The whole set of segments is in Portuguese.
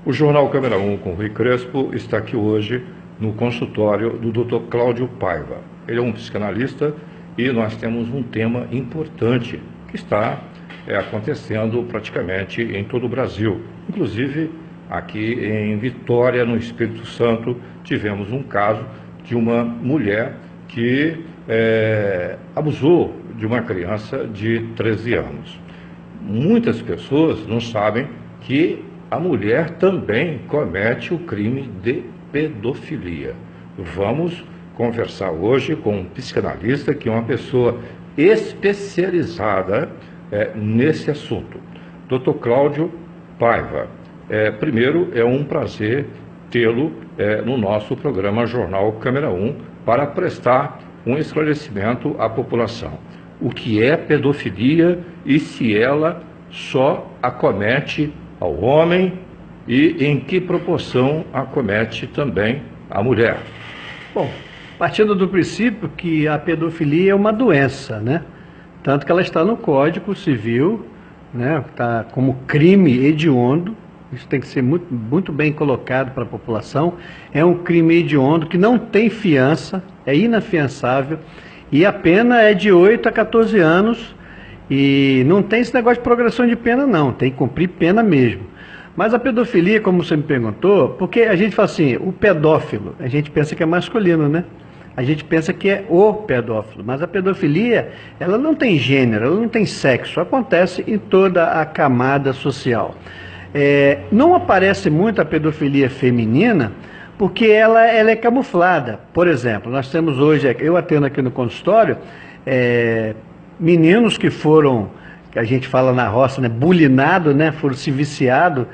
O Jornal Câmera 1 com Rui Crespo está aqui hoje no consultório do Dr. Cláudio Paiva. Ele é um psicanalista e nós temos um tema importante que está acontecendo praticamente em todo o Brasil. Inclusive, aqui em Vitória, no Espírito Santo, tivemos um caso de uma mulher que abusou de uma criança de 13 anos. Muitas pessoas não sabem que a mulher também comete o crime de pedofilia. Vamos conversar hoje com um psicanalista que é uma pessoa especializada nesse assunto. Dr. Cláudio Paiva. Primeiro, é um prazer tê-lo no nosso programa Jornal Câmera 1 para prestar um esclarecimento à população. O que é pedofilia e se ela só acomete ao homem e em que proporção acomete também a mulher? Bom, partindo do princípio que a pedofilia é uma doença, né? Tanto que ela está no Código Civil, né? Está como crime hediondo. Isso tem que ser muito bem colocado para a população. É um crime hediondo que não tem fiança, é inafiançável, e a pena é de 8 a 14 anos, e não tem esse negócio de progressão de pena não, tem que cumprir pena mesmo. Mas a pedofilia, como você me perguntou, porque a gente fala assim, o pedófilo, a gente pensa que é masculino, né? A gente pensa que é o pedófilo, mas a pedofilia, ela não tem gênero, ela não tem sexo, acontece em toda a camada social. Não aparece muito a pedofilia feminina, porque ela é camuflada. Por exemplo, nós temos hoje, eu atendo aqui no consultório, meninos que foram, que a gente fala na roça, né, bulinado, né, foram se viciados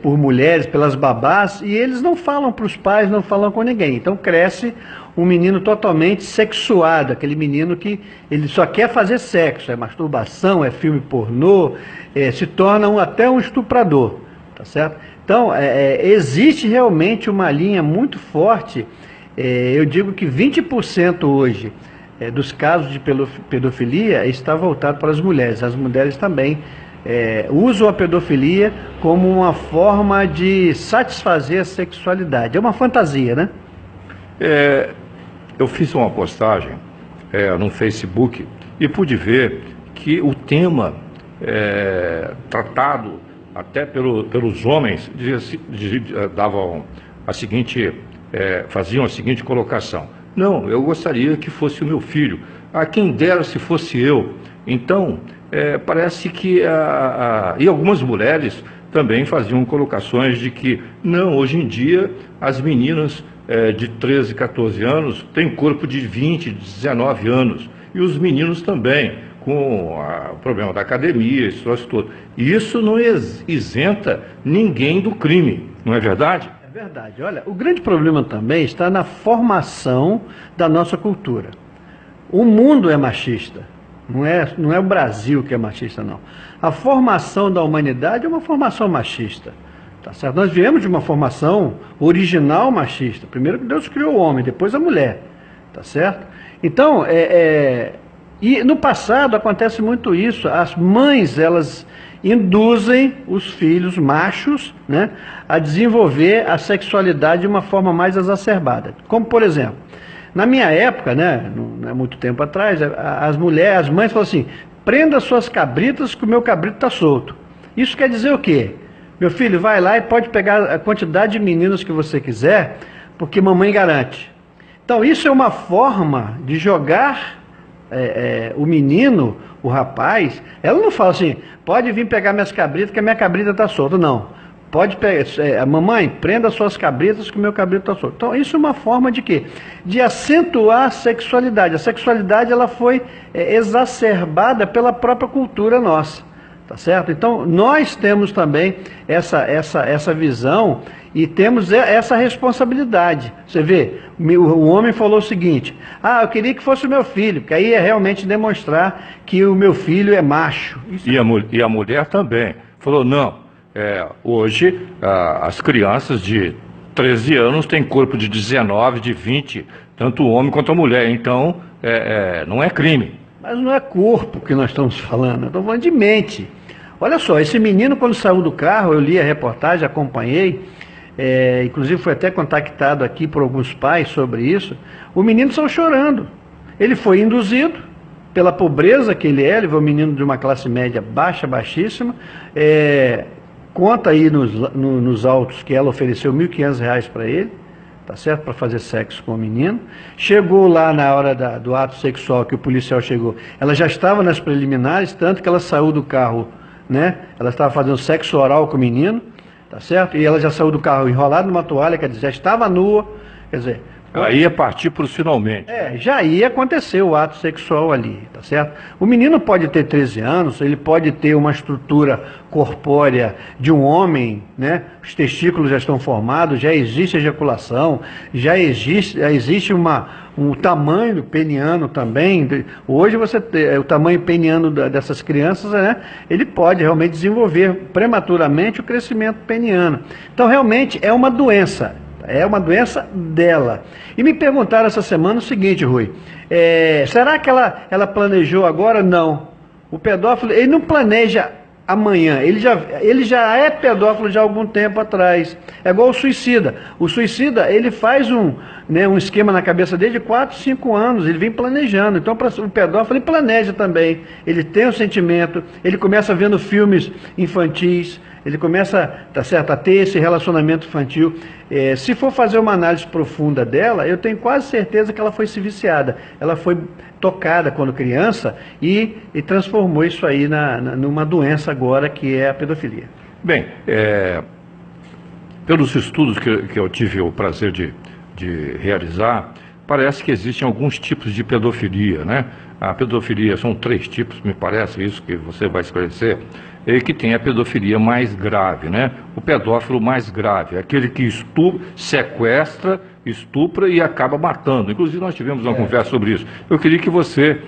por mulheres, pelas babás, e eles não falam para os pais, não falam com ninguém. Então cresce um menino totalmente sexuado, aquele menino que ele só quer fazer sexo, é masturbação, é filme pornô, se torna até um estuprador, tá certo? Então, existe realmente uma linha muito forte, eu digo que 20% hoje dos casos de pedofilia está voltado para as mulheres também usam a pedofilia como uma forma de satisfazer a sexualidade, é uma fantasia, né? Eu fiz uma postagem no Facebook e pude ver que o tema tratado até pelos homens faziam a seguinte colocação: não, eu gostaria que fosse o meu filho, a quem dera se fosse eu. Então, parece que e algumas mulheres também faziam colocações de que, não, hoje em dia as meninas de 13, 14 anos têm corpo de 20, 19 anos, e os meninos também, com o problema da academia, isso tudo. E isso não isenta ninguém do crime, não é verdade? É verdade. Olha, o grande problema também está na formação da nossa cultura. O mundo é machista, não é o Brasil que é machista, não. A formação da humanidade é uma formação machista, tá certo? Nós viemos de uma formação original machista. Primeiro que Deus criou o homem, depois a mulher, tá certo? Então, e no passado acontece muito isso. As mães, elas induzem os filhos machos, né, a desenvolver a sexualidade de uma forma mais exacerbada. Como, por exemplo, na minha época, né, não é muito tempo atrás, as mães falam assim: prenda suas cabritas que o meu cabrito está solto. Isso quer dizer o quê? Meu filho, vai lá e pode pegar a quantidade de meninos que você quiser, porque mamãe garante. Então isso é uma forma de jogar o menino, o rapaz. Ela não fala assim: pode vir pegar minhas cabritas que a minha cabrita está solta. Não. Pode pegar, mamãe, prenda suas cabritas que o meu cabrito está solto. Então isso é uma forma de quê? De acentuar a sexualidade. A sexualidade, ela foi exacerbada pela própria cultura nossa, tá certo? Então nós temos também essa visão e temos essa responsabilidade. Você vê, o homem falou o seguinte: eu queria que fosse o meu filho, porque aí é realmente demonstrar que o meu filho é macho. E a mulher também falou: não, hoje as crianças de 13 anos têm corpo de 19, de 20, tanto o homem quanto a mulher, então não é crime. Mas não é corpo que nós estamos falando, estamos falando de mente. Olha só, esse menino quando saiu do carro, eu li a reportagem, acompanhei, inclusive foi até contactado aqui por alguns pais sobre isso, o menino saiu chorando. Ele foi induzido pela pobreza que ele foi um menino de uma classe média baixa, baixíssima, conta aí nos autos que ela ofereceu R$ 1.500 para ele, tá certo? Para fazer sexo com o menino. Chegou lá na hora do ato sexual, que o policial chegou, ela já estava nas preliminares, tanto que ela saiu do carro, né? Ela estava fazendo sexo oral com o menino, tá certo? E ela já saiu do carro enrolada numa toalha, quer dizer, já estava nua, quer dizer... Ela ia partir para os finalmente. Já ia acontecer o ato sexual ali, tá certo? O menino pode ter 13 anos, ele pode ter uma estrutura corpórea de um homem, né? Os testículos já estão formados, já existe ejaculação, já existe um tamanho peniano também. Hoje o tamanho peniano dessas crianças, né? Ele pode realmente desenvolver prematuramente o crescimento peniano. Então realmente é uma doença. É uma doença dela. E me perguntaram essa semana o seguinte, Rui, será que ela planejou agora? Não. O pedófilo, ele não planeja amanhã, ele já é pedófilo já há algum tempo atrás. É igual o suicida. O suicida, ele faz um esquema na cabeça dele de 4, 5 anos, ele vem planejando. Então, o pedófilo, ele planeja também. Ele tem o sentimento, ele começa vendo filmes infantis, ele começa, tá certo, a ter esse relacionamento infantil. Se for fazer uma análise profunda dela, eu tenho quase certeza que ela foi se viciada. Ela foi tocada quando criança e transformou isso aí numa doença agora, que é a pedofilia. Bem, pelos estudos que eu tive o prazer de realizar, parece que existem alguns tipos de pedofilia, né? A pedofilia são 3 tipos, me parece, isso que você vai esclarecer, e que tem a pedofilia mais grave, né? O pedófilo mais grave, aquele que sequestra, estupra e acaba matando. Inclusive nós tivemos uma conversa sobre isso. Eu queria que você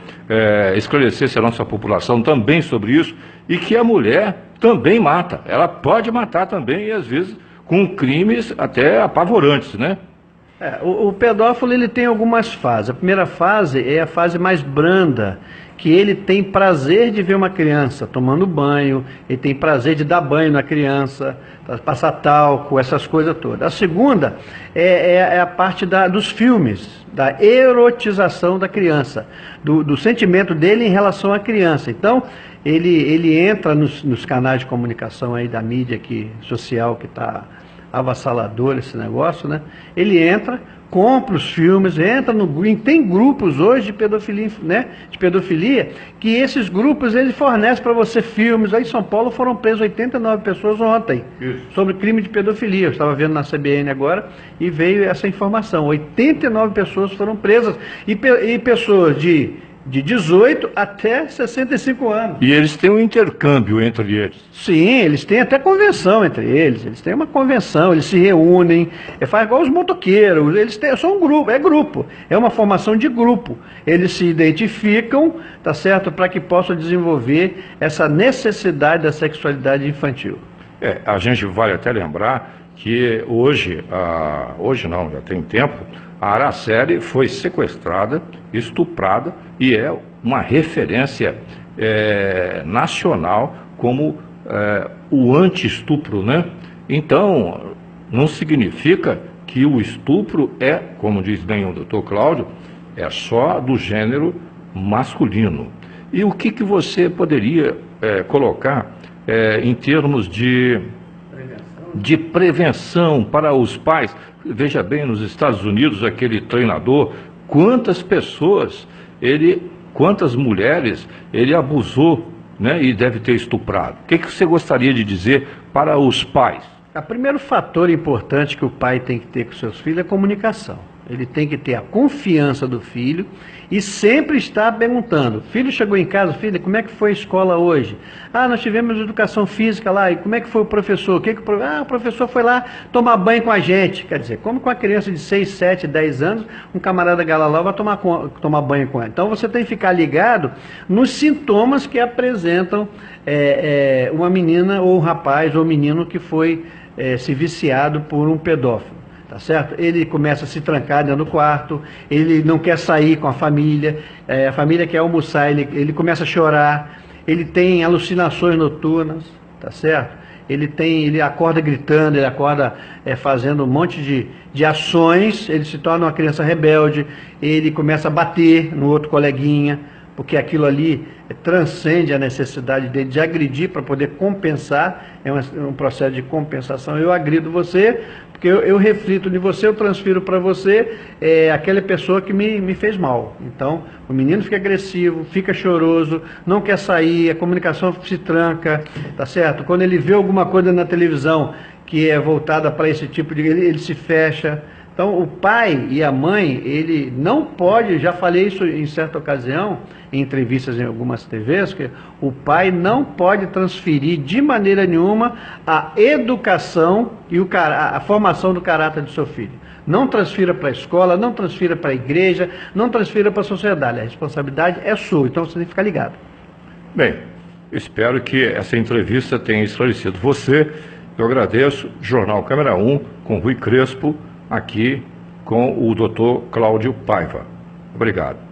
esclarecesse a nossa população também sobre isso, e que a mulher também mata. Ela pode matar também, e às vezes com crimes até apavorantes, né? O pedófilo, ele tem algumas fases. A primeira fase é a fase mais branda, que ele tem prazer de ver uma criança tomando banho, ele tem prazer de dar banho na criança, passar talco, essas coisas todas. A segunda é a parte dos filmes, da erotização da criança, do sentimento dele em relação à criança. Então, ele entra nos canais de comunicação aí da mídia social, que está avassalador esse negócio, né? Ele entra, compra os filmes, tem grupos hoje de pedofilia, né? De pedofilia, que esses grupos ele fornecem para você filmes. Aí em São Paulo foram presas 89 pessoas ontem sobre crime de pedofilia. Eu estava vendo na CBN agora e veio essa informação. 89 pessoas foram presas e pessoas de 18 até 65 anos. E eles têm um intercâmbio entre eles. Sim, eles têm até convenção entre eles. Eles têm uma convenção, eles se reúnem, faz igual os motoqueiros, são um grupo, grupo. É uma formação de grupo. Eles se identificam, tá certo, para que possam desenvolver essa necessidade da sexualidade infantil. A gente vale até lembrar que hoje não, já tem tempo, a Araceli foi sequestrada, estuprada e é uma referência nacional como o anti-estupro, né? Então, não significa que o estupro como diz bem o doutor Cláudio, é só do gênero masculino. E o que você poderia colocar em termos de prevenção para os pais? Veja bem, nos Estados Unidos, aquele treinador, quantas mulheres ele abusou, né, e deve ter estuprado. O que você gostaria de dizer para os pais? O primeiro fator importante que o pai tem que ter com seus filhos é a comunicação. Ele tem que ter a confiança do filho e sempre estar perguntando. Filho chegou em casa, filha, como é que foi a escola hoje? Nós tivemos educação física lá, e como é que foi o professor? O professor foi lá tomar banho com a gente. Quer dizer, como com a criança de 6, 7, 10 anos, um camarada galalau vai tomar banho com ela. Então você tem que ficar ligado nos sintomas que apresentam uma menina ou um rapaz ou um menino que foi se viciado por um pedófilo. Tá certo? Ele começa a se trancar dentro do quarto, ele não quer sair com a família quer almoçar, ele começa a chorar, ele tem alucinações noturnas, tá certo? Ele acorda gritando, ele acorda fazendo um monte de ações, ele se torna uma criança rebelde, ele começa a bater no outro coleguinha, porque aquilo ali transcende a necessidade dele de agredir para poder compensar, é um processo de compensação. Eu agrido você, porque eu reflito de você, eu transfiro para você aquela pessoa que me fez mal. Então, o menino fica agressivo, fica choroso, não quer sair, a comunicação se tranca, tá certo? Quando ele vê alguma coisa na televisão que é voltada para esse tipo de... ele se fecha. Então, o pai e a mãe, ele não pode, já falei isso em certa ocasião, em entrevistas em algumas TVs, que o pai não pode transferir de maneira nenhuma a educação e a formação do caráter do seu filho. Não transfira para a escola, não transfira para a igreja, não transfira para a sociedade. A responsabilidade é sua, então você tem que ficar ligado. Bem, espero que essa entrevista tenha esclarecido você. Eu agradeço, Jornal Câmera 1, com Rui Crespo, aqui com o Dr. Cláudio Paiva. Obrigado.